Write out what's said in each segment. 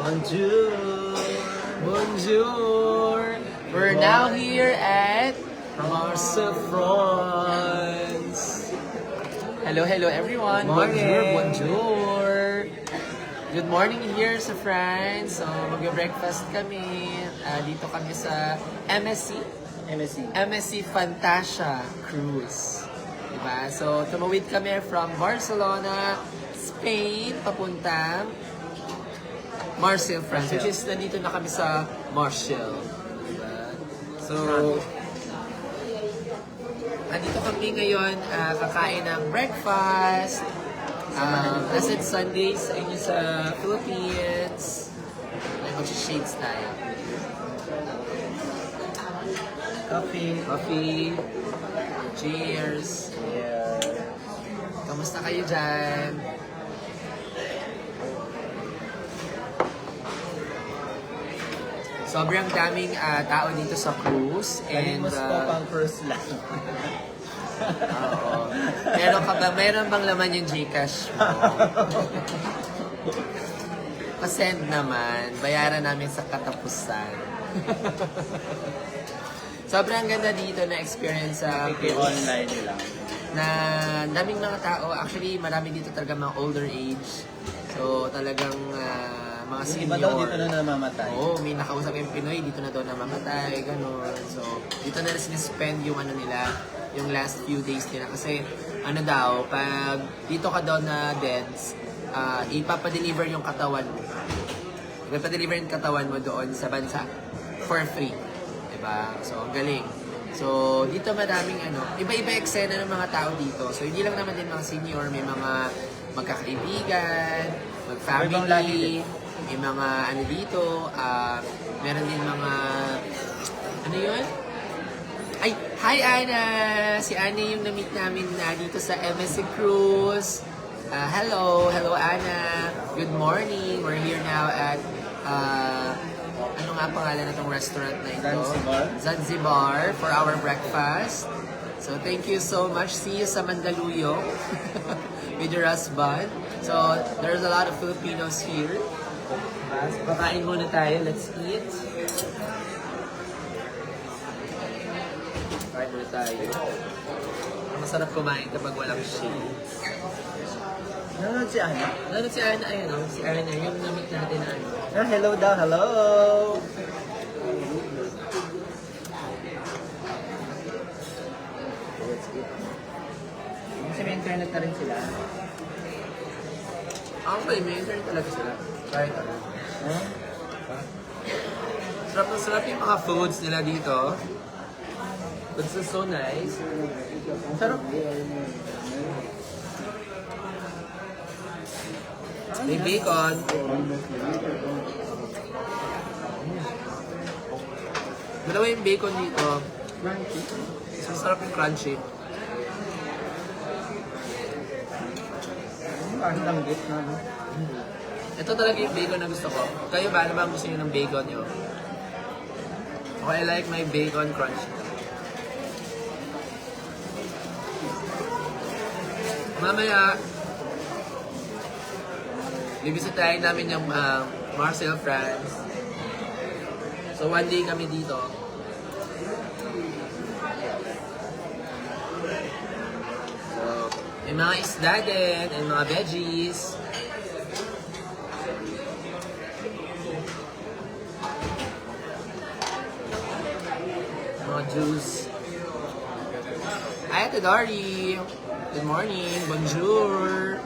Bonjour! Bonjour! We're now here at Marsa, France. Hello, hello everyone. Morning. Bonjour, bonjour. Good morning here sa France. So, mag-breakfast kami. Dito kami sa MSC Fantasia Cruise. Diba? So, tumawid kami from Barcelona, Spain, papuntang Marseille, France. Which is, nandito na kami sa Marseille. Diba? So, andito kami ngayon, kakain ng breakfast. As it's Sunday sa inyo sa Philippines. Mag-shades tayo. Coffee. Cheers. Yeah. Kamusta kayo dyan? Sobrang daming tao dito sa cruise. And, Mas po pang first lang. oo. Meron bang laman yung Gcash mo? Pa-send naman. Bayaran namin sa katapusan. Sobrang ganda dito na experience sa cruise. Online lang. Na daming mga tao. Actually, marami dito talaga mga older age. So, talagang mga Yung senior. iba daw dito na namamatay. Oo, may nakausap yung Pinoy, dito na daw namamatay, gano'n. So, dito na spend yung ano nila, yung last few days nila. Kasi, ano daw, pag dito ka daw na deads, ipapadeliver yung katawan mo. Ipapadeliver yung katawan mo doon sa bansa for free. Diba? So, ang galing. So, dito maraming iba-iba eksena ng mga tao dito. So, hindi lang naman din mga senior, may mga magkakaibigan, mag-family, may mga dito, meron din mga, yun? Ay, hi Ana! Si Ana yung na-meet namin na dito sa MSC Cruise. Hello Ana! Good morning! We're here now at, ano nga pangalan na itong restaurant na ito? Zanzibar for our breakfast. So, thank you so much. See you sa Mandaluyong with your husband. So, there's a lot of Filipinos here. Pakain muna tayo. Let's eat. Pakain muna tayo. Masarap kumain kapag walang shade. Nanonood si Ana? Nanonood si Ana, ayun o. Si Ana, yung namit natin na Hello daw, hello! Kasi may internet na rin sila. Actually, may internet talaga sila. Kahit ano. Huh? Sarap na sarap yung mga foods nila dito. This is so nice. Sarap. May bacon. Dalawa yung bacon dito. So, sarap yung crunchy. Ang langgit na. Ito talaga yung bacon na gusto ko. Kayo ba? Ano ba ang gusto nyo ng bacon nyo? Okay, I like my bacon crunchy. Mamaya, bibisitahin namin yung Marseille, France. So, one day kami dito. So, may mga isda din, and mga veggies. Mga juice. Hi, Ate Dory! Good morning! Bonjour!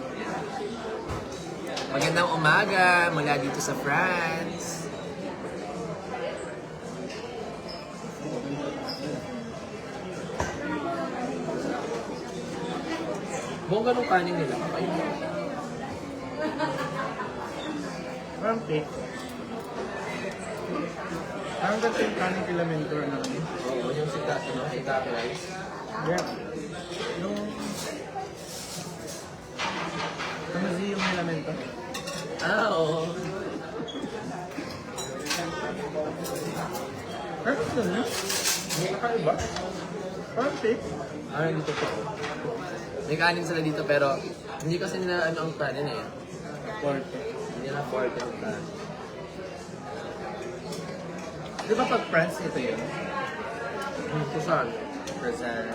Magandang umaga mula dito sa France. Buong ganong kanin nila. Parang cake. Parang ganito yung kanin kila mentor na kami. Oo, yung sita rice. Yeah. Yung... Kamazi yung nila mentor. Oo. Parang ito na? Hindi kakaiba? Parang cake. Hindi totoo. May kanin sila dito pero hindi kasi nila ang kanin eh. Pork. Hindi na pork ang kanin. Di ba pag France, ito yun? Kusal. Present.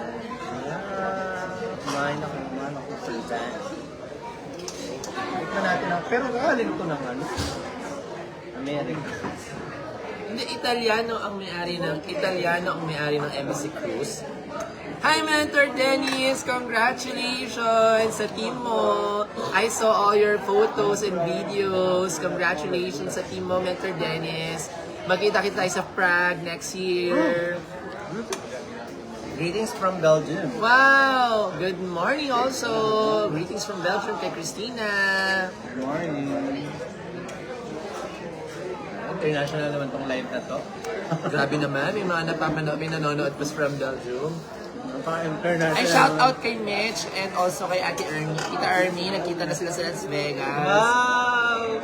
Kumain ako present. Tignan natin ang... Pero kakaling ko ng ano? America. Hindi, Italiano ang may-ari ng Embassy Cruise. Hi, Mentor Dennis! Congratulations sa team mo! I saw all your photos and videos. Congratulations sa team mo, Mentor Dennis. Magkita-kita tayo sa Prague next year. Greetings from Belgium. Wow! Good morning also! Greetings from Belgium kay Christina. Good morning. International naman tong live na to. Grabe naman, may mga nanonood pa from Belgium. Napaka-international. Ay, shout out kay Mitch and also kay Ate Ernie. Tita Ernie, nagkita na sila sa Las Vegas. Wow!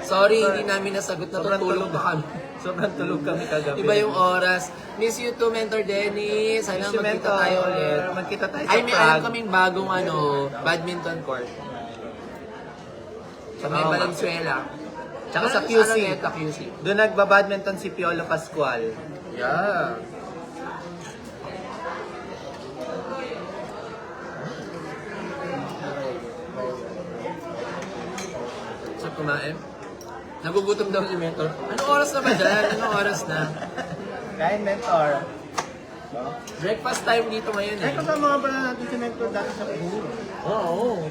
Sorry, hindi namin nasagot na tutulog pa kami. Sobrang tulog kami kagabi. Iba yung oras. Miss you too, Mentor Dennis. Sana Miss you, magkita Mentor. tayo ulit. Magkita tayo sa Ay, may Prague. alam kaming bagong badminton court. Sa may Oo. Valenzuela. Tsaka sa Ano, QC. Araneta, QC. Doon nagbabadminton si Piolo Pascual. Yeah. Sa kumain? Nagugutom daw si Mentor. Anong oras na ba dyan? Anong oras na? Kain, Mentor. Breakfast time dito ngayon Ay, eh. kasama nga pala natin si Mentor dati sa pool. Oo.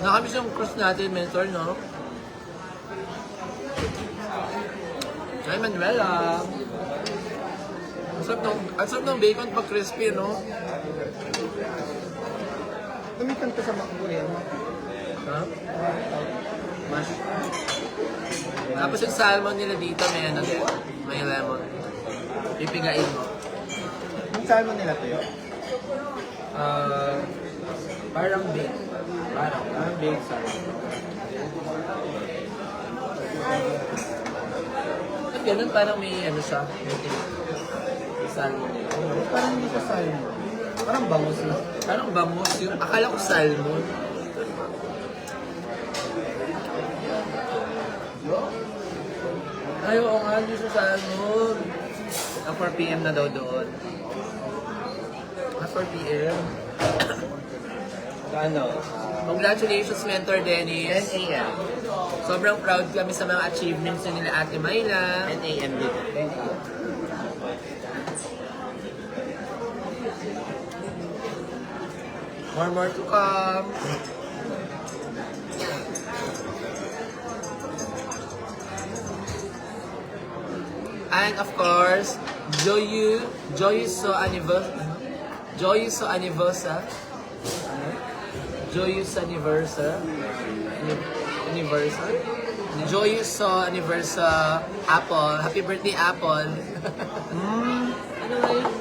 Nakamiss yung cross natin, Mentor, no? Ay, Manuela. Ang sarap ng bacon pag crispy, no? Tumitan ka sa Makburin. Ha? Mas. Tapos yung salmon nila dito, may ano din. May lemon. Pipigain mo. Yung salmon nila to yun? Parang bake. Parang. Ang big salmon. At ganun, parang may ano siya. May salmon nila. Parang hindi siya salmon. Parang bangus na. Parang bangus yung, akala ko salmon. Ay, oo nga, hindi siya salmon. Ang 4 p.m. na daw doon. 4 p.m. Ano? Congratulations, Mentor Dennis. 10 a.m. Sobrang proud kami sa mga achievements nila Ate Myla. 10 a.m. dito. Thank you. More to come. And of course, Joyous anniversary. Joyous anniversary. Joyous anniversary. Anniversary. Joyous anniversary Apple. Happy birthday, Apple. Ano ba yun?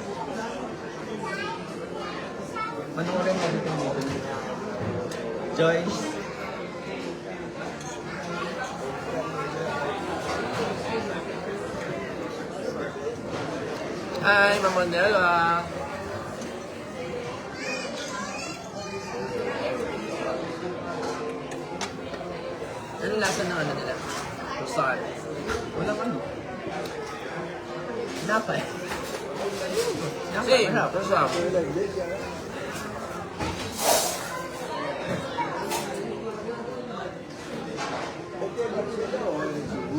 Manoorin mo dito dito. Joyce. Hi, Mama Nella. Anong lasa ng ano nila? Kusal. Walang ano. Napay. Same, kusal.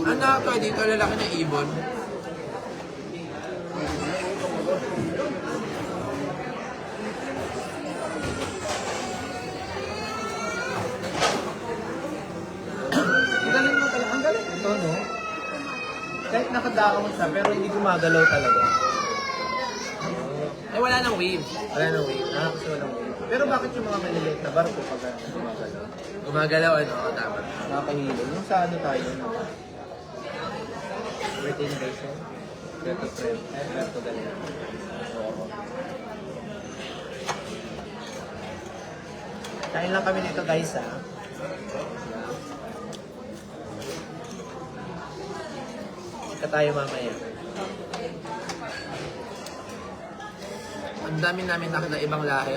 Ang nakakatawa dito, lalaki ng ibon. Ang galing mo talaga. Ang galing ito, no? Kahit nakadaon siya, pero hindi gumagalaw talaga. Eh, wala nang wave. Wala nang wave. Kasi walang wave. Pero bakit yung mga maliliit na barko pag gumagalaw? Gumagalaw, ano, tama. Nakakahilo. Yung sa ano tayo, no? Britain Basin. Puerto Prem. Puerto Galera. Kain lang kami dito, guys, ha? Ika tayo mamaya. Ang dami namin nakita ibang lahi.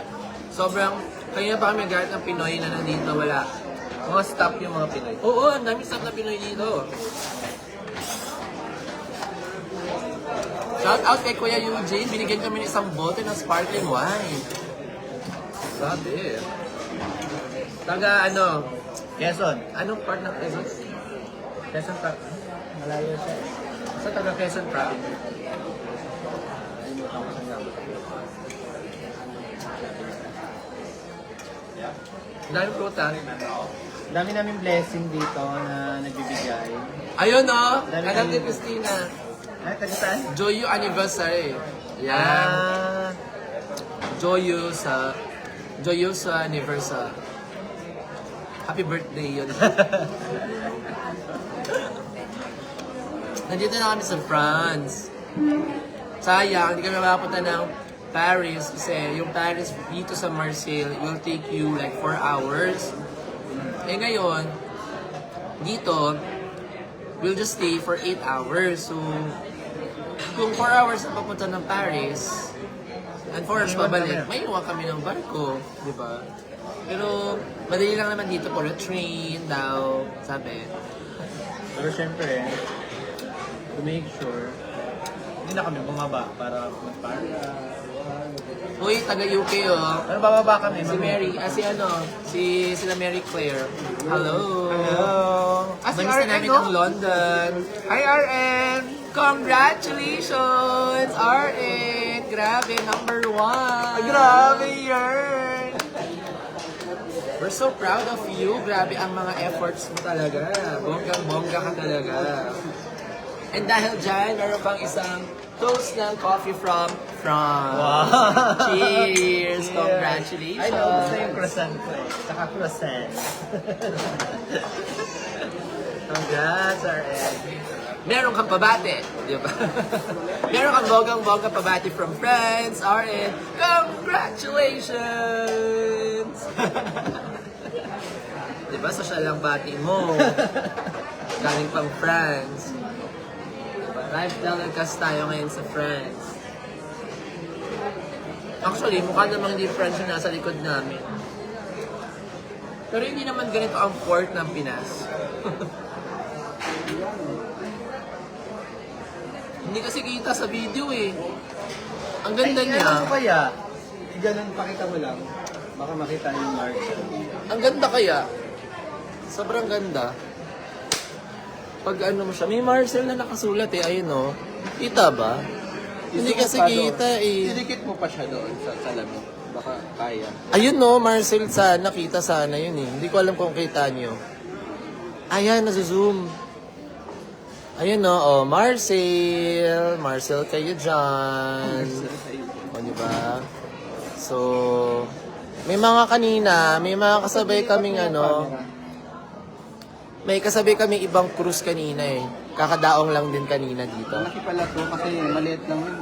Sobrang, kanina pa kami galit ng Pinoy na nandito, wala. Mga stop yung mga Pinoy. Oo, ang daming staff na Pinoy dito. Shout out kay Kuya Eugene, binigyan kami ng isang bote ng sparkling wine. Sabi. Taga ano, Quezon. anong part ng Quezon? Quezon Park. Malayo siya. Sa taga Quezon Province. Ayun, ako sa nga. Ang daming prutas. Dami namin blessing dito na nagbibigay. Ayun o, Dami anak ni namin- Christina. Ay, taga saan? Joyu anniversary. Yan. Ah, Joyu sa anniversary. Happy birthday yun. Nandito na kami sa France. Sayang, hindi kami makapunta ng Paris kasi yung Paris dito sa Marseille will take you like 4 hours. Eh ngayon, dito, we'll just stay for 8 hours. So, kung 4 hours na papunta ng Paris, and 4 hours pabalik, may iwan kami ng barko, di ba? Pero, madali lang naman dito for a train daw, sabi. pero syempre, to make sure, hindi na kami bumaba para mag-para. Uy, taga-UK oh. Ano, bababa kami? Si Mary, sila Mary Claire. Hello. Hello. Si namin ang London. Hi, RN! Congratulations, RN! Grabe, number 1. Grabe yan! We're so proud of you. Grabe ang mga efforts mo talaga. Bonggang-bongga ka talaga. And dahil dyan, meron pang isang toast ng coffee from France. Wow. Cheers! Yeah. Congratulations! Ay, naubos na yung croissant ko eh. Saka croissant. Congrats, RN. Meron kang pabati, di ba? Meron kang bonggang-bongga pabati from France, RN. Congratulations! Di ba, social lang bati mo. Galing pang France. Diba? Live telecast tayo ngayon sa France. Actually, mukha namang hindi French yung nasa likod namin. Pero hindi naman ganito ang port ng Pinas. Hindi kasi kita sa video eh. Ang ganda Ay, niya. ano kaya? Ganun, pakita mo lang. Baka makita yung mark. Ang ganda kaya. Sobrang ganda. Pag ano mo siya, may Marcel na nakasulat eh. Ayun oh. Kita ba? Hindi kasi kita eh. Didikit mo pa siya doon sa salamin. Baka kaya. Ayun no, Marcel sana. Kita sana yun eh. Hindi ko alam kung kita nyo. Ayan, nasa-zoom. Ayun no, oh, Marcel. Marcel kayo dyan. O, diba? So, may mga kanina, may mga kasabay kaming ano, may kasabay kaming ibang cruise kanina eh. Kakadaong lang din kanina dito. Malaki pala to kasi maliit lang yun.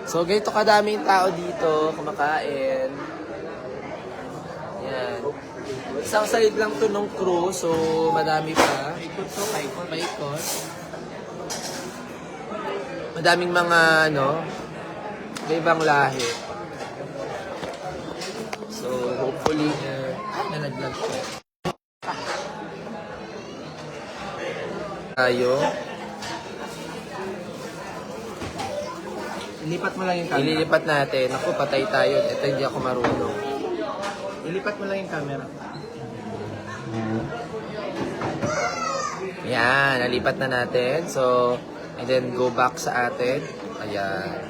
So, ganito kadaming tao dito, kumakain. Yan. Isang side lang to ng cruise, so madami pa. Paikot. Madaming mga, ano, ibang lahi. So, hopefully, nalaglag siya. Tayo. Ilipat mo lang yung camera. Ililipat natin. Ako, patay tayo. Ito hindi ako marunong. Ilipat mo lang yung camera. Yan, nalipat na natin. So, and then go back sa atin. Ayan.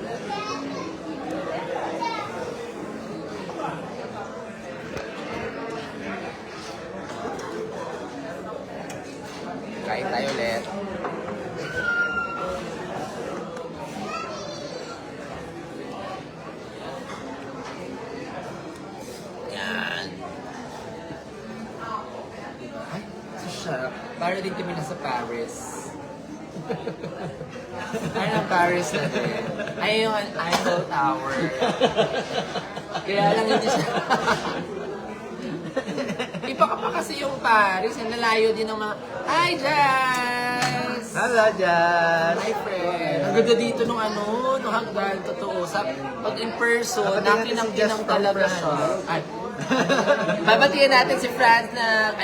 Kain tayo ulit. Yan. Ay, so siya. Para din kami nasa Paris. Ay, ang Paris natin. Ay, yung Eiffel Tower. Kaya lang hindi siya. Iba ka pa kasi yung Paris. Ang lalayo din ng mga, hi, Jazz! Hello, Jazz! Hi, friend. Ang ganda dito nung nung hanggan, totoo. Pag in person, Napatingin natin si Jazz kinang from talaga France. siya. Ay. Babatiyan natin si France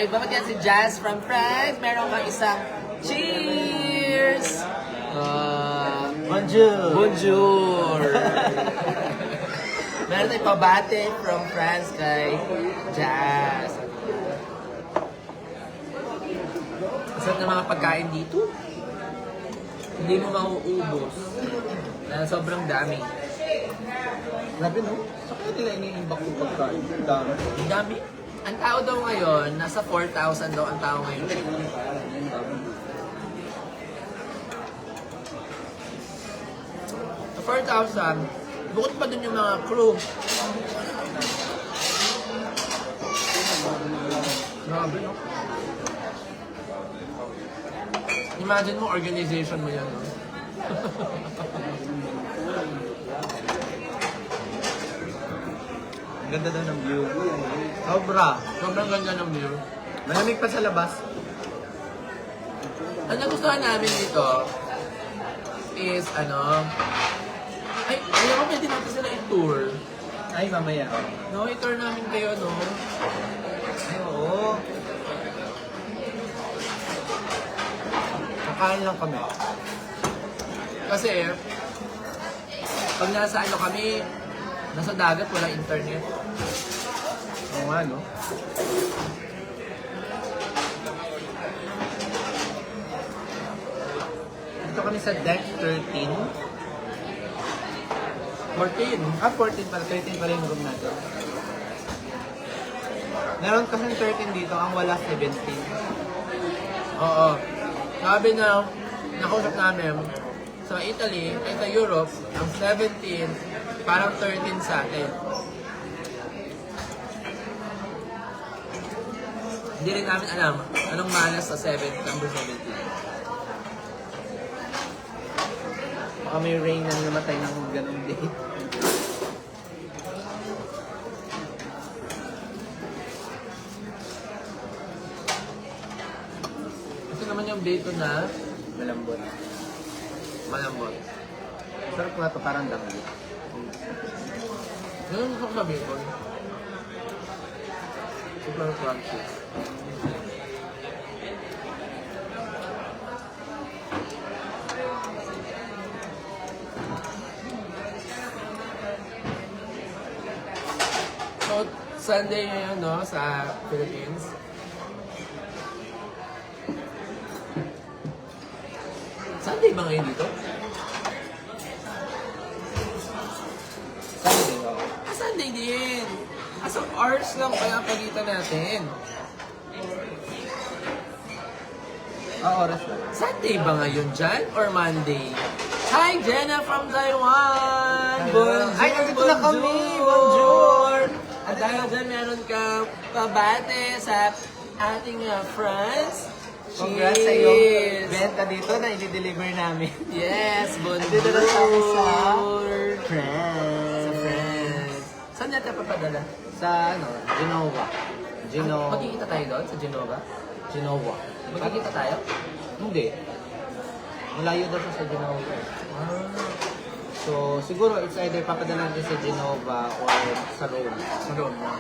babatiyan si Jazz from France. Meron kang isang cheers! Bonjour! Bonjour! Meron tayong pabate from France kay Jazz. Masarap na mga pagkain dito. Hindi mo mauubos. Sobrang dami. Grabe, no? Sa kaya nila iniimbak yung pagkain. Dami. Ang dami. Ang tao daw ngayon, nasa 4,000 daw ang tao ngayon. Sa 4,000, bukod pa dun yung mga crew. Grabe, no? Imagine mo, organization mo yan, no? Ang ganda daw ng view. Sobra. Sobrang ganda ng view. Malamig pa sa labas. Ang nagustuhan namin dito is ay, alam mo, pwede natin sila i-tour. Ay, mamaya. No, i-tour namin kayo, no? Ay, oo. Kakain lang kami. Kasi, pag nasa kami, nasa dagat, walang internet. Oo nga, no? Dito kami sa deck 13. 14. 14 pala. 13 pala yung room natin. Meron kasi 13 dito, ang wala 17. Oo. Sabi na, nakausap namin, sa Italy, ay sa Europe, ang 17, parang 13 sa atin. Hindi rin namin alam anong malas sa number 17. Baka may rain na namatay ng ganung day. Ito naman yung bacon na Malambot. malambot. Sarap nga to, parang dangli. Ganun gusto ko sa bacon. Super crunchy. So, Sunday ngayon, no, sa Philippines. Sunday ba ngayon dito? Sunday, oo. Sunday din. So, hours lang kaya ang pagitan natin. Oras lang. Sunday ba ngayon dyan or Monday? Hi, Jenna from Taiwan! Hello. Bonjour! Ay, nandito na kami! Bonjour! At dahil dyan, meron kang pabate sa ating France. Congrats sa iyong benta dito na i-deliver namin. Yes, bonjour! Dito na sa Sa France. France. Saan natin papadala? Sa Genova. Genova. Magkikita tayo doon sa Genova? Genova. Magkikita tayo? Hindi. Malayo daw siya sa Genova. Ah, So, siguro it's either papadala natin sa Genova or sa Rome. sa loob na.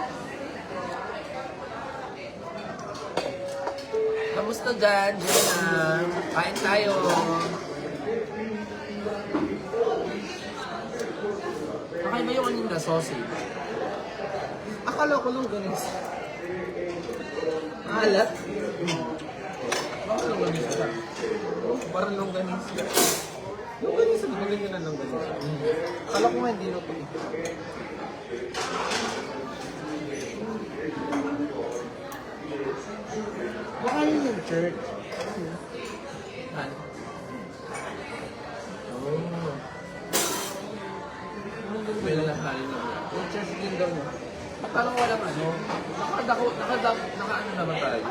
Kamusta dyan, Jenna? Kain tayo. Kakaiba yung kanina, sausage. Akala ko lang ganun. Alat? Bakit lang ganun siya? Parang longganisa. Longganisa, di ba ganyan na longganisa? Akala ko nga hindi luto. Baka yun yung church. Ano? Oh. May lalakarin na. Yung church din daw no? Parang walang ano. Naka-ano naman tayo.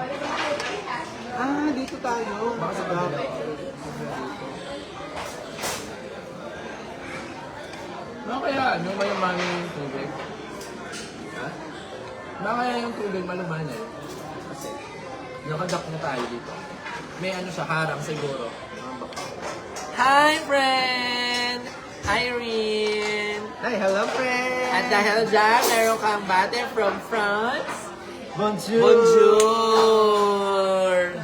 Ah, dito tayo. Baka sa kabila. Ano kaya ano, malumanan yung tubig? Ha? Baka kaya yung tubig malumanan? Kasi, Nakadak na tayo dito. May ano siya, harang siguro. Hi, friend! Irene! Hi, hello friend! At dahil dyan, meron kang bate from France. Bonjour! Bonjour!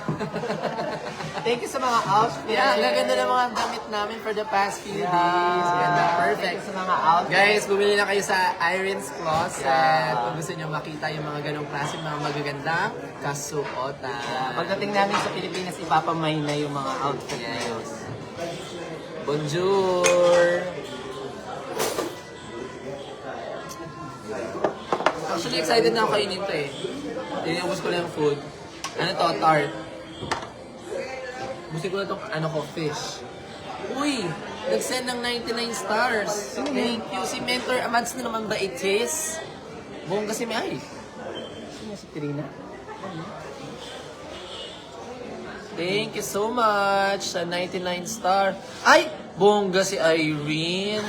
Thank you sa mga outfits. Yeah, ang gaganda ng mga damit namin for the past few days. Ganda, Thank perfect. you sa mga outfits. Guys, bumili na kayo sa Irene's Closet. Yeah. Kung gusto nyo makita yung mga ganong klase, mga magagandang kasuotan. Pagdating namin sa Pilipinas, ipapamay na yung mga outfits. Yes. Bonjour! Actually, excited na ako kainin to eh. Tinubos ko lang yung food. Ano to? Tart. Gusto ko na itong fish. Uy! Nag-send ng 99 stars. Thank you. Si Mentor Amads na naman ba itis? Buong kasi may ay. Sino si Trina? Thank you so much sa 99 star. Ay! Bongga si Irene.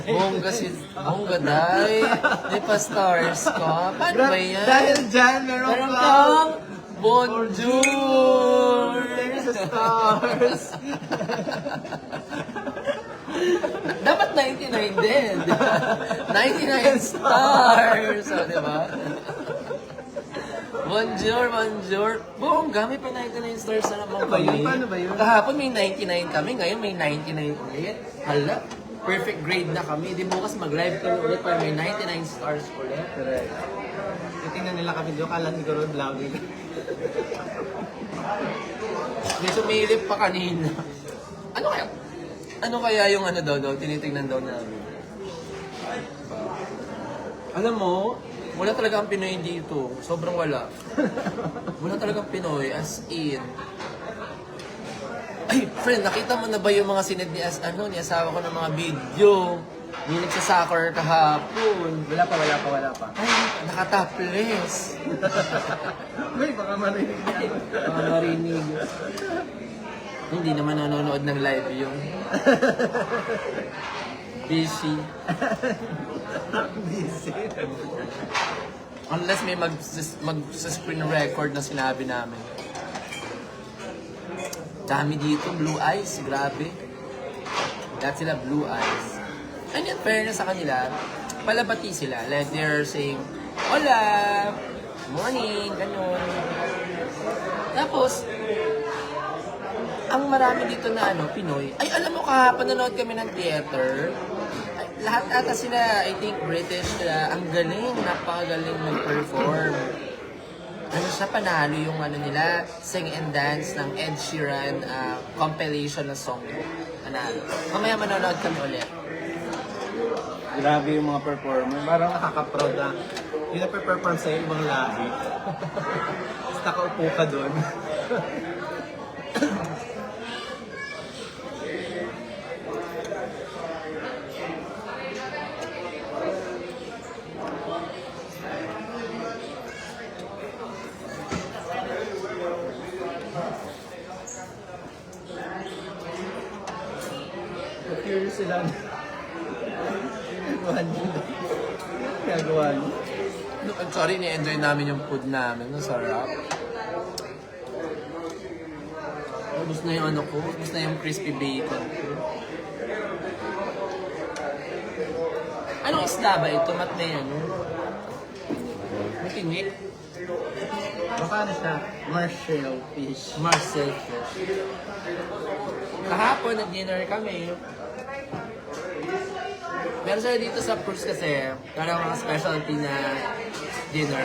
Bongga Day. Di pa stars ko. Paano ba yan? Dahil dyan, meron Meron kang kang bonjour. Thank you sa stars. Dapat 99 din. 99 stars. So, di ba? Bonjour. Bongga, may pa 99 stars na naman Ano ba yun? kami. Paano ba yun? Kahapon may 99 kami, ngayon may 99 ulit. Hala, perfect grade na kami. Di bukas mag-live kami ulit para may 99 stars ulit. Correct. Titingnan nila kami doon, kala siguro vlogging. May sumilip pa kanina. Ano kaya yung ano daw, tinitingnan daw namin? Alam mo, wala talaga ang Pinoy dito. Sobrang wala. Wala talaga ang Pinoy, as in. Ay, friend, nakita mo na ba yung mga sined ni asawa ko ng mga video? Yung nagsasoccer kahapon. Wala pa. Ay, nakatopless. Uy, baka marinig niya. Baka marinig. Hindi naman nanonood ng live yung busy. Busy. Unless may mag-screen record na sinabi namin. Dami dito, blue eyes, grabe. Lahat sila blue eyes. And in fairness sa kanila, palabati sila. Like they're saying, hola, morning, ganun. Tapos, ang marami dito na Pinoy. Ay, alam mo, kahapon nanood kami ng theater. Ay, lahat ata sila, I think, British sila. Ang galing, napakagaling mag-perform. Siya panalo yung nila, sing and dance ng Ed Sheeran compilation na song. Panalo. Mamaya manonood kami ulit. Grabe yung mga performer. Parang nakaka-proud na. Yung na-perform sa'yo, ibang labi. Tapos nakaupo ka doon. Curious sila. Ginagawa niyo. No, I'm sorry, ni-enjoy namin yung food namin. Ang sarap. Ubus na yung ubus na yung crispy bacon ko. Anong isda ba ito? Mat na yan. May tingi. Baka siya? Marshall fish. Marcel fish. Kahapon, nag-dinner kami. Meron sila dito sa Cruz kasi, parang mga specialty na dinner.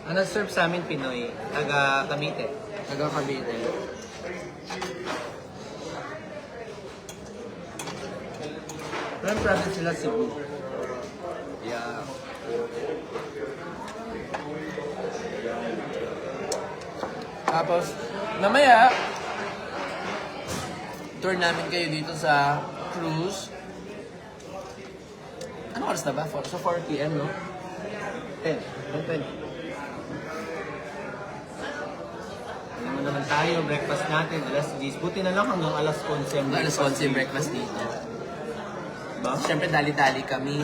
Ano serve sa amin Pinoy? Taga Cavite. Taga Cavite. Parang province sila Cebu. Yeah. Tapos, mamaya, tour namin kayo dito sa cruise. Ano oras na ba? So 4 p.m., no? 10. Open. Ano mo naman tayo, breakfast natin, alas 10. Buti na lang hanggang alas 11. Hanggang alas 11 breakfast dito. Diba? Siyempre, dali-dali kami.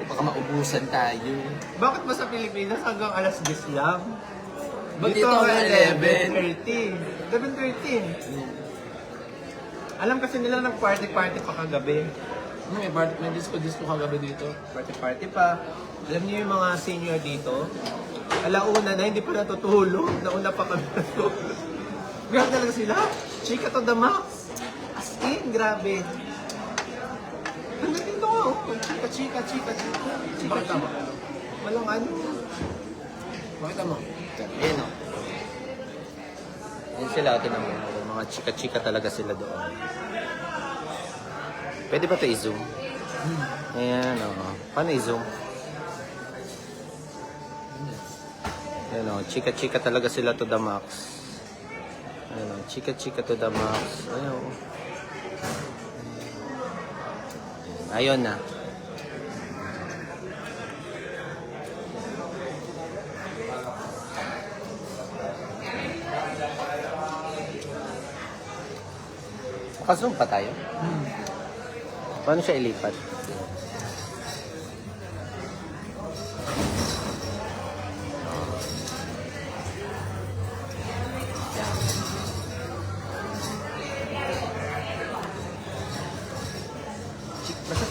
Baka maubusan tayo. Bakit ba sa Pilipinas hanggang alas 10 lang? Ba't dito ang 11:30. 11:30. Alam kasi nila nag-party-party pa kagabi. May disco kagabi dito. Party-party pa. Alam niyo yung mga senior dito? Alauna na, hindi pa natutulog. Nauna pa kami natutulog. Grabe talaga sila. Chika to the max. As in, grabe. Hanggang dito nga, oh. Chika. Bakit tama? Walang ano. Bakit mo? Ayan o. Ayan sila, tinan mo. Mga chika-chika talaga sila doon. Pwede ba ito i-zoom? Ayan o. Paano i-zoom? Ayan o. Chika-chika talaga sila to the max. Ayan o. Chika-chika to the max. Ayan o. Ayun na. Naka-zoom pa tayo? Paano siya ilipat? Basta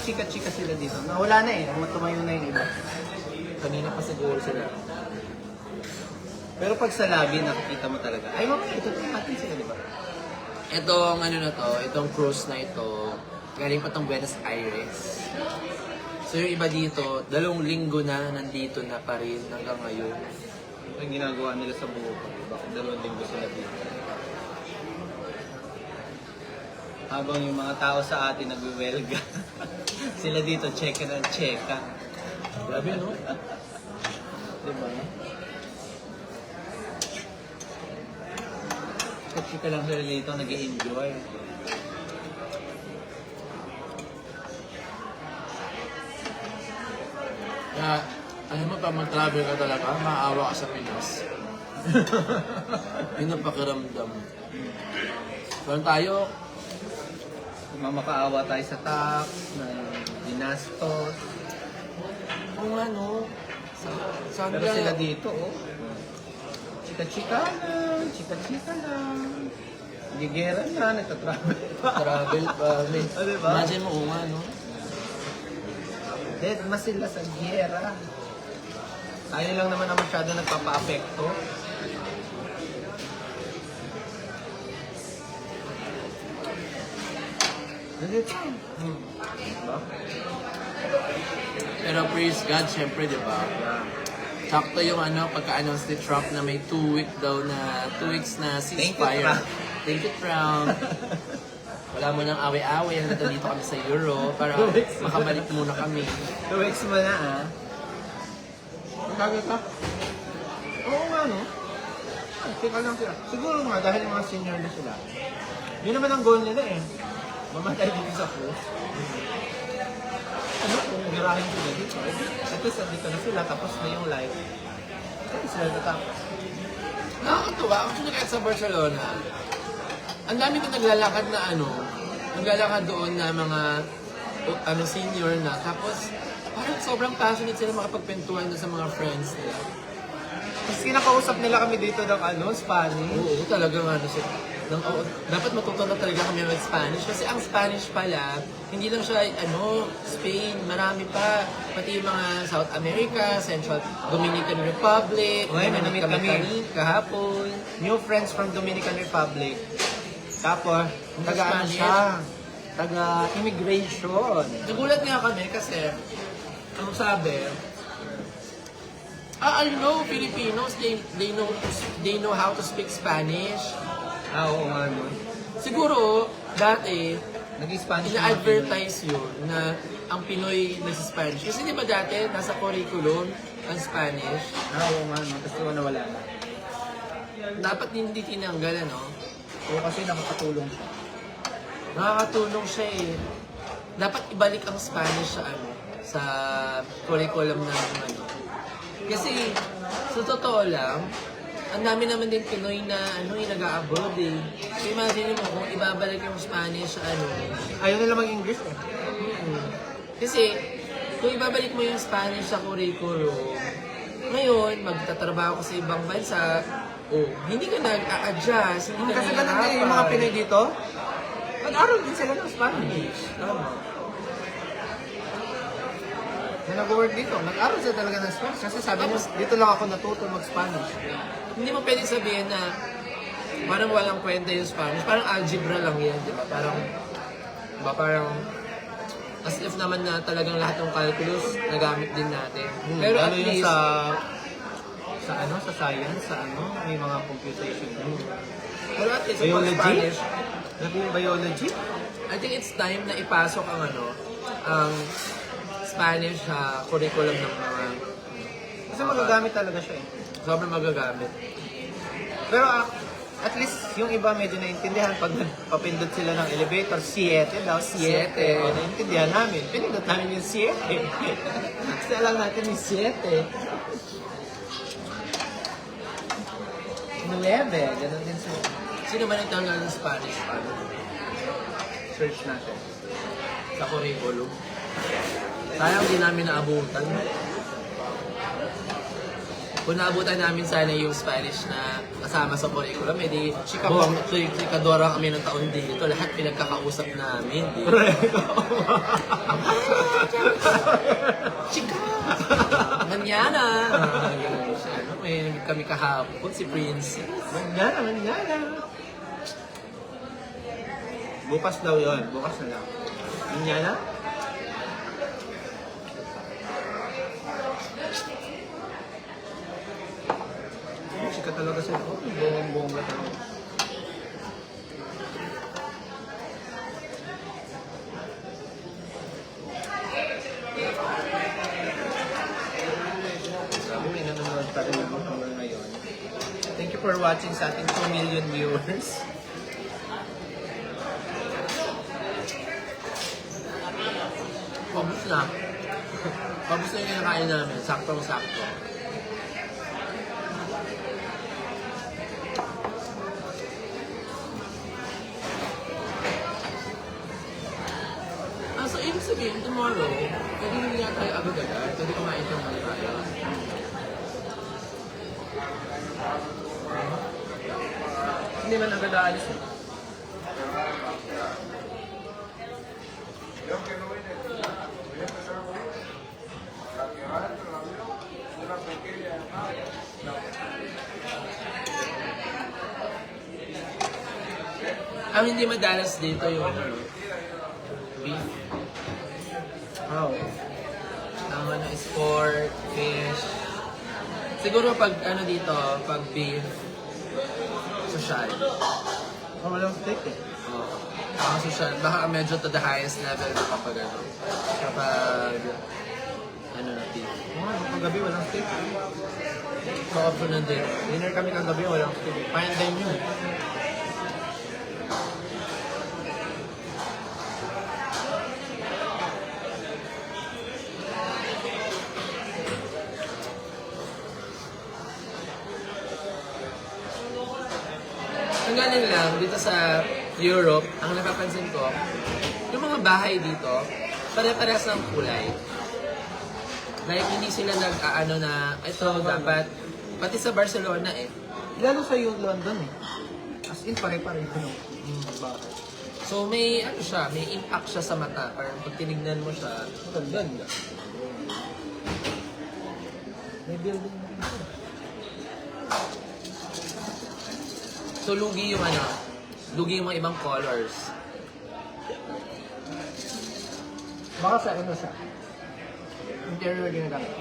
chika-chika sila dito. Nawala na eh. Tumayo na yung iba. Kanina pa siguro sila. Pero pag sa lobby, nakikita mo talaga. Ay, mamaya, ito natin sila, di ba? Itong ano na to, itong cruise na ito, galing pa tong Buenos Aires. So yung iba dito, 2 linggo na nandito na pa rin hanggang ngayon. Ito yung ginagawa nila sa buhay. Bakit 2 linggo sila dito? Habang yung mga tao sa atin nagwiwelga, sila dito cheka ng cheka. Grabe, no? Diba? Chika lang sila dito, nag-i-enjoy. Kaya, alam mo pa, mag-travel ka talaga, maawa ka sa Pinas. Yun ang pakiramdam. Parang tayo, Mamakaawa tayo sa tax, na dinastos. kung ano, saan Pero ka? sila dito, oh. Chika-chika lang. Gigera na, nagtatravel pa. Travel pa. Oh, diba? Imagine mo, nga, no? Dead mas sila sa giyera. Tayo lang naman ang masyado nagpapa-apekto. Nandito. Diba? Pero praise God, syempre, di ba? Sakto yung ano, pagka-announce ni Trump na may 2 weeks na ceasefire. Trump. Thank you, Trump. Wala mo nang awi-awi, hanggang dito kami sa Euro para 2 weeks. makabalik muna kami. 2 weeks mo na, ah. Nagkagay ka? Oo nga, no? Ay, tika lang sila. Siguro nga, dahil yung mga senior na sila. Yun naman ang goal nila eh. Mamatay dito sa cruise. Ano kung girahin sila dito? At least, dito na sila, tapos na yung life. Kasi sila natapos. Nakakatuwa, actually kahit sa Barcelona, ang dami ko naglalakad na naglalakad doon na mga senior na. Tapos, parang sobrang passionate sila makapagpentuhan doon sa mga friends nila. Tapos kinakausap nila kami dito ng Spanish. Oo, talagang siya. Dapat matuto na talaga kami ng Spanish. Kasi ang Spanish pala, hindi lang siya, Spain, marami pa. Pati yung mga South America, Central Dominican Republic, Okay, may nanamit kami. kahapon. New friends from Dominican Republic. Tapos, taga Spanish. siya? Taga-immigration. Nagulat nga kami kasi, ang sabi, I know Filipinos, they know how to speak Spanish. Oo nga, no. Siguro, dati, Nag-Spanish ina-advertise yun na ang Pinoy nasa-Spanish. Kasi di ba dati, nasa curriculum ang Spanish, Oo nga, no. Tapos nawala na. dapat hindi tinanggal, Oo, kasi nakakatulong siya. Nakakatulong siya eh. Dapat ibalik ang Spanish sa curriculum ng Kasi, sa totoo lang, ang dami naman din Pinoy na nag-a-abroad eh. So imagine mo kung ibabalik yung Spanish sa Ayaw nila mag-English eh. Kasi, kung ibabalik mo yung Spanish sa curriculum, ngayon, magtatrabaho ka sa ibang bansa, Oh, hindi ka nag-a-adjust, hindi ka Kasi ganun din yung mga Pinoy dito. Nag-aral din sila ng Spanish. Tama. Na nag-work dito, nag-aral sila talaga ng Spanish. Kasi sabi mo, dito lang ako natuto mag-Spanish. Hindi mo pwede sabihin na parang walang kwenta yung Spanish. Parang algebra lang yan, di ba? Parang as if naman na talagang lahat ng calculus nagamit din natin. Pero at Lalo yun least, sa science, may mga computation. pero at least, Biology? pag Spanish, Biology? I think it's time na ipasok ang Spanish sa curriculum ng mga Kasi magagamit talaga siya eh. sobrang magagamit. Pero at least yung iba medyo naintindihan pag nagpapindot sila ng elevator, 7 daw, 7. Siete. O, naintindihan namin. Pinindot namin yung 7. Kasi alam natin yung 7. 9, ganun din sa Sino ba nagtanggal ng Spanish? Paano? search natin. Sa curriculum. Sayang di namin naabutan. Kung naabutan namin sana yung Spanish na kasama sa curriculum, edi chikadora kami ng taon dito. Lahat pinagkakausap namin. Chika! Manyana! May kami kahapon, si Princess. Mangyana. Bukas daw yun. Bukas na lang. Mangyana? Chika talaga sila. Oh, bongga talaga. Sabi, may nanonood pa rin ako hanggang ngayon. Thank you for watching sa ating 2 million viewers. Pabus na. Pabus na yung kinakain namin. Saktong-sakto. So ibig sabihin, tomorrow, pwede hindi nga tayo agad-agad. Pwede kumain ka naman tayo. Hindi man agad aalis eh. Ang hindi madalas dito yung beef. Wow. Ang is pork, fish. Siguro pag dito, pag beef, social. Oh, walang steak eh. Social. Baka medyo to the highest level na kapag kapag na beef. Oh, kagabi walang steak. So-option na din. Dinner kami kagabi, walang steak. Fine dine yun. Ang galing lang, dito sa Europe, ang napapansin ko, yung mga bahay dito, pare-parehas ng kulay. Like, hindi sila nag-aano na, ito dapat, pati sa Barcelona eh. Lalo sa yung London eh. As in, pare-pare yun. Bakit? So may, siya, may impact siya sa mata. Parang pag tinignan mo siya, Ang ganda. May building na rin. so lugi yung lugi yung mga ibang colors. Baka sa siya. Interior ginagamit.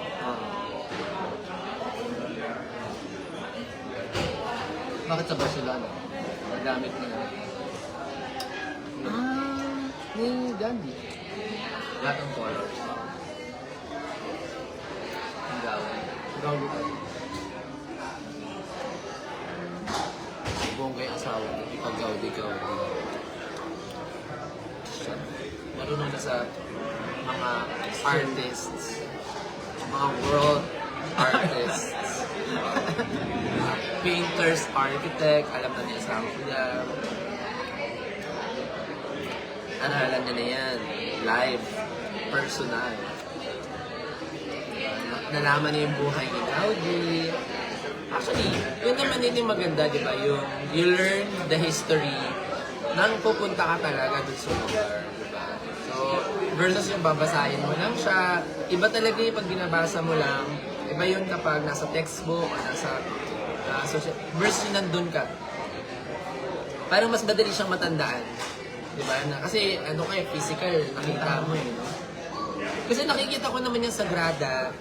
Bakit sa Barcelona? Nagamit nila. Ni Gandhi. Lahat ng colors. Ang gawin. Gawin ka. Bongga yung asawa niya. Ipag-gaudi-gaudi. Marunong na sa mga artists. Mga world artists. Painters, architect, alam na niya sa niya. Alam niya na yan. Live. Personal. Nalaman niya yung buhay ni Gaudi. Actually, yun naman din yung maganda, di ba? Yung you learn the history nang pupunta ka talaga dun sa lugar, di ba? So, versus yung babasahin mo lang siya, iba talaga yung pag binabasa mo lang, iba yun kapag nasa textbook o nasa social, versus yung nandun ka. Parang mas madali siyang matandaan. Di ba? Kasi ano kayo, physical, nakita mo eh. No? Kasi nakikita ko naman yung Sagrada.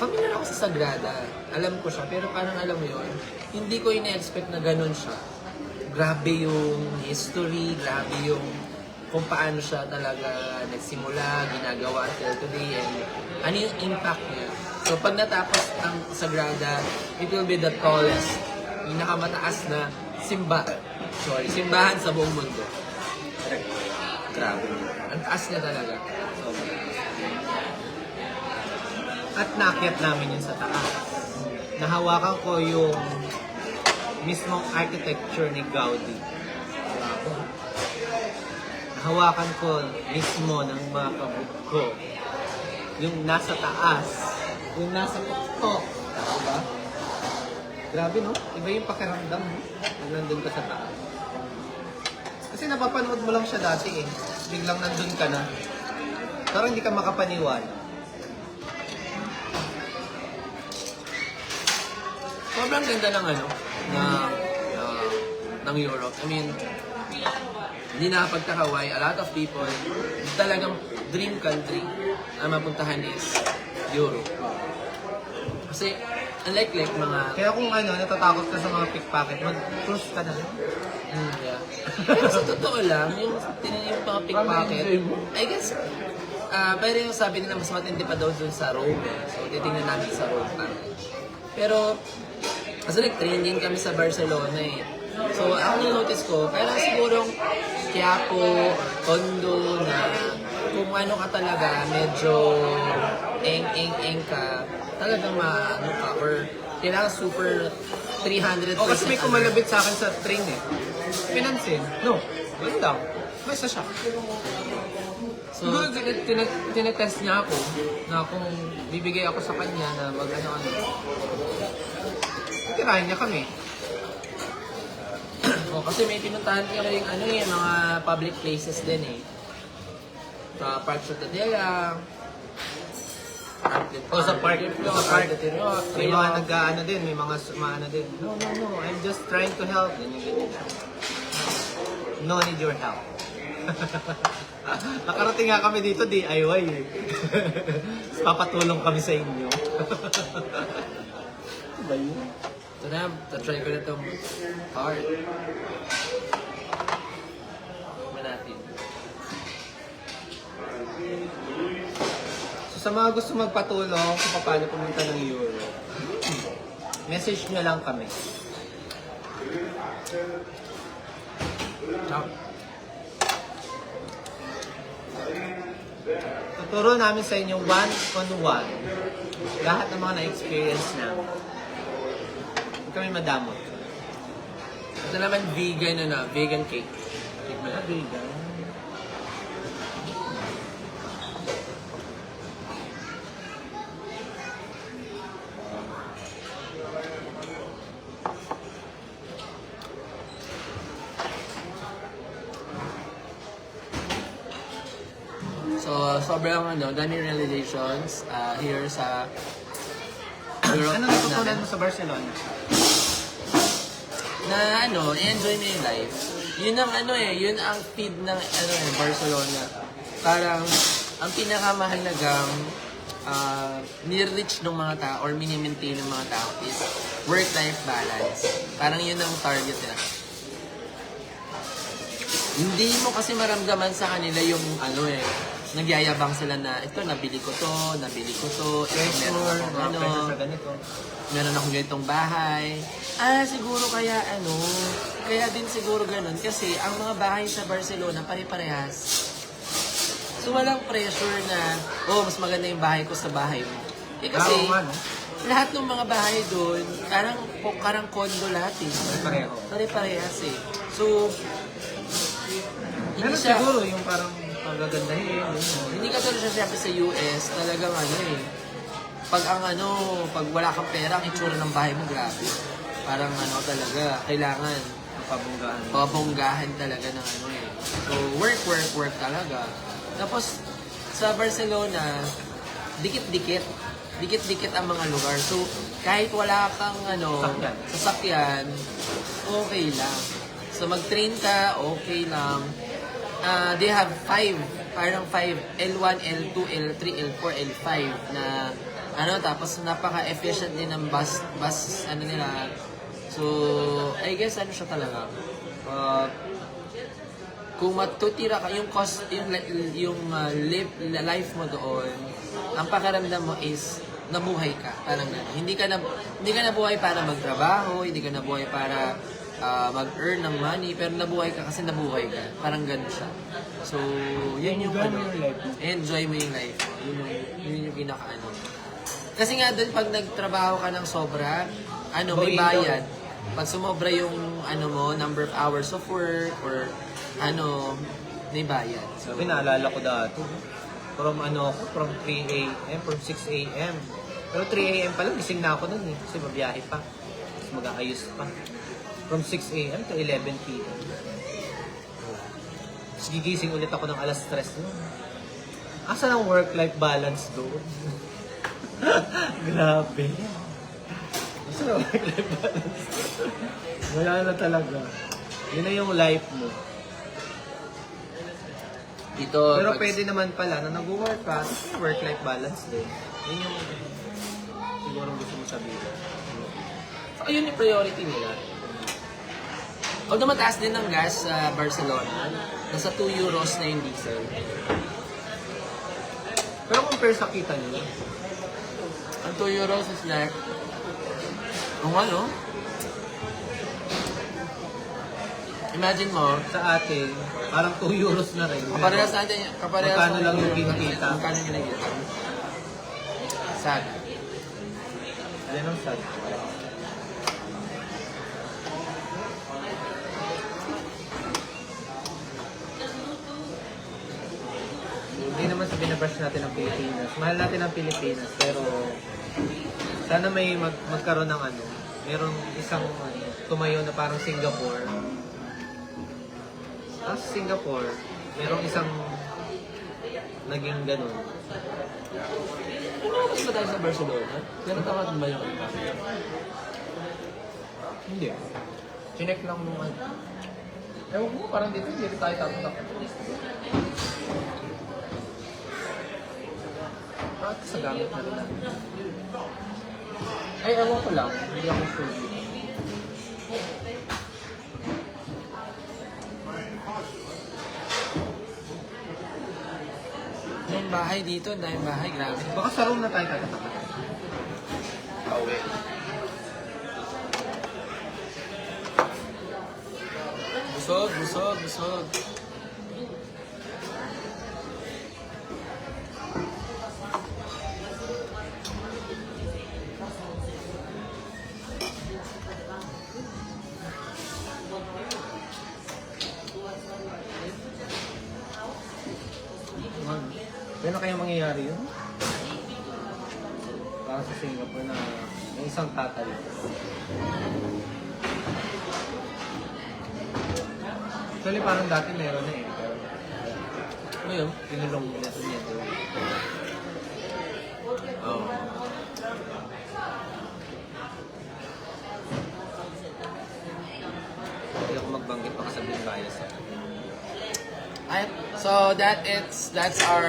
Familiar ako sa Sagrada. Alam ko siya, pero parang alam mo yun, hindi ko ina-expect na ganun siya. Grabe yung history, grabe yung kung paano siya talaga nagsimula, ginagawa until today, and ano yung impact niya. So pag natapos ang Sagrada, it will be the tallest, pinakamataas na simbahan sa buong mundo. Grabe. Ang taas niya talaga. At naakyat namin yun sa taas. Nahawakan ko yung mismong architecture ni Gaudi. Nahawakan ko mismo ng mga kabuk ko. Yung nasa taas. Yung nasa tuktok. Diba? Grabe no? Iba yung pakiramdam mo. Nung nandun ka sa taas. Kasi napapanood mo lang siya dati eh. Biglang nandun ka na. Parang hindi ka makapaniwala. Sobrang ganda ng ng Europe. I mean, hindi nakapagtaka why a lot of people, talagang dream country na mapuntahan is Europe. Kasi, unlike mga... Kaya kung natatakot ka sa mga pickpocket, mag-cruise ka na. Yeah. Pero sa totoo lang, yung mga pickpocket, I guess, pero yung sabi nila, mas matindi pa daw dun sa Rome. So, titingnan namin sa Rome. Pero, kasi nag-training kami sa Barcelona eh. So, ako na-notice ko, parang sigurong Quiapo, Tondo na kung ano ka talaga, medyo eng ka, talagang maano ka, or kailangan super 300%. O kasi may kumalabit sa akin sa train eh. Pinansin. No, wala lang. Basta siya. So, Siguro tinetest niya ako na kung bibigay ako sa kanya na mag-ano-ano. Titirahin niya kami. kasi may pinuntahan kami yung mga public places din eh. Sa Park Ciutadella, Sa park. Sa park. May mga May nag-ano din, may mga ano din. No, I'm just trying to help. Ganyan. No need your help. Nakarating nga kami dito, DIY eh. Papatulong kami sa inyo. Ano ba yun? Ito na, try ko na itong card. Natin. So sa mga gusto magpatulong kung paano pumunta ng Europe, message nyo lang kami. Tuturo namin sa inyo one-on-one lahat ng mga na-experience namin. Huwag kami madamot. Ito naman vegan cake. Tikman na, vegan. So, sobrang dami realizations here sa Europe. Ano natutunan mo sa Barcelona? Na i-enjoy mo yung life. Yun ang yun ang feed ng Barcelona. Parang ang pinakamahalagang ni-reach ng mga tao or mini-maintain ng mga tao is work-life balance. Parang yun ang target nila. Hindi mo kasi maramdaman sa kanila yung nagyayabang sila na ito, nabili ko to, meron akong ganitong bahay. Siguro kaya kaya din siguro ganun kasi ang mga bahay sa Barcelona pare-parehas. So walang pressure na, mas maganda yung bahay ko sa bahay mo. Kasi lahat ng mga bahay doon, parang condo lahat eh. Pareho. Pare-parehas eh. So, Pero siguro yung parang pagagandahin. Hindi ka talaga siyempre sa US, talagang pag wala kang pera, ang itsura ng bahay mo, grabe. parang ano talaga, kailangan Pabunggaan. pabonggahan talaga ng ano eh. So, work talaga. Tapos, sa Barcelona, dikit-dikit. Dikit-dikit ang mga lugar. So, kahit wala kang sasakyan, okay lang. So, mag-train ka, okay lang. They have 5, parang 5, L1, L2, L3, L4, L5 na tapos napaka-efficient din ng bus nila. So, I guess siya talaga. Kung matutira ka, yung cost, life mo doon, ang pakiramdam mo is nabuhay ka. Parang gano'n. Hindi ka nabuhay para magtrabaho, hindi ka nabuhay para mag-earn ng money, pero nabuhay ka kasi nabuhay ka. Parang gano'n siya. So, yun yung Enjoy mo yung life mo. enjoy mo yung life mo. Yun yung pinaka-ano. Kasi nga doon, pag nagtrabaho ka ng sobra, may bayad. Pag sumobra yung number of hours of work or may bayad. So, Pinaalala ko dati. From 3 a.m., from 6 a.m. Pero 3 a.m. pa lang, gising na ako nun eh. Kasi mabiyahe pa. Tapos mag-aayos pa. From 6 a.m. to 11 p.m. Tapos gigising ulit ako ng alas 3 nun. Asa ng work-life balance doon? Grabe. Asa ng work-life balance? Wala na talaga. Yun na yung life mo. dito, Pero pwede naman pala na nag-work ka, work-life balance din. Yun yung siguro gusto mo sabihin. So, ayun yung priority nila. Although mataas din ang gas sa Barcelona, nasa 2 euros na yung diesel. Pero compare sa kita nyo, Ang 2 euros is like, imagine mo, sa atin, parang 2 euros na rin. kaparehas natin, Magkano lang yung kinikita? Magkano yung kinikita? Sad. Yan ang sad. Hindi naman sa binabash natin ang Pilipinas. Mahal natin ang Pilipinas, pero sana may magkaroon ng merong isang tumayo na parang Singapore. Tapos Singapore, merong isang naging ganun. Mas ba tayo sa Barcelona? Ganun tawag ba yung iba? Hindi. Chinek lang nung ewan mo, parang dito hindi tayo tapos. Bakit sa gamit na rin natin? Ay, ewan ko lang. Hindi ako sure dito. Yung bahay dito, dahil bahay, grabe. Baka sa room na tayo tatataka. Pauwi. Busog. Gano'n kaya mangyayari yun? Para sa Singapore na may isang tatay. Actually, parang dati meron na eh. Pero Ano yun? pinulong nila sa niya doon. Oo. Hindi ako magbanggit baka sabihin bias ako. So that's our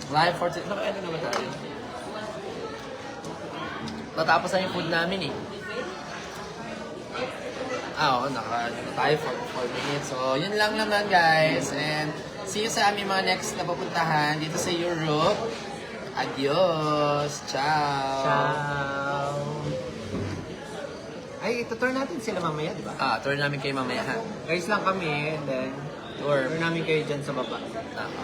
live for today. Ano naman tayo? Natapos na yung food namin eh. Oo, naka tayo for 4 minutes. So, yun lang naman guys. And see you sa aming mga next na papuntahan dito sa Europe. Adios! Ciao! Ciao! Ay, itutur natin sila mamaya, di ba? Tour namin kayo mamaya ha. Guys lang kami, and then Tour. tour namin kayo dyan sa baba. Tama.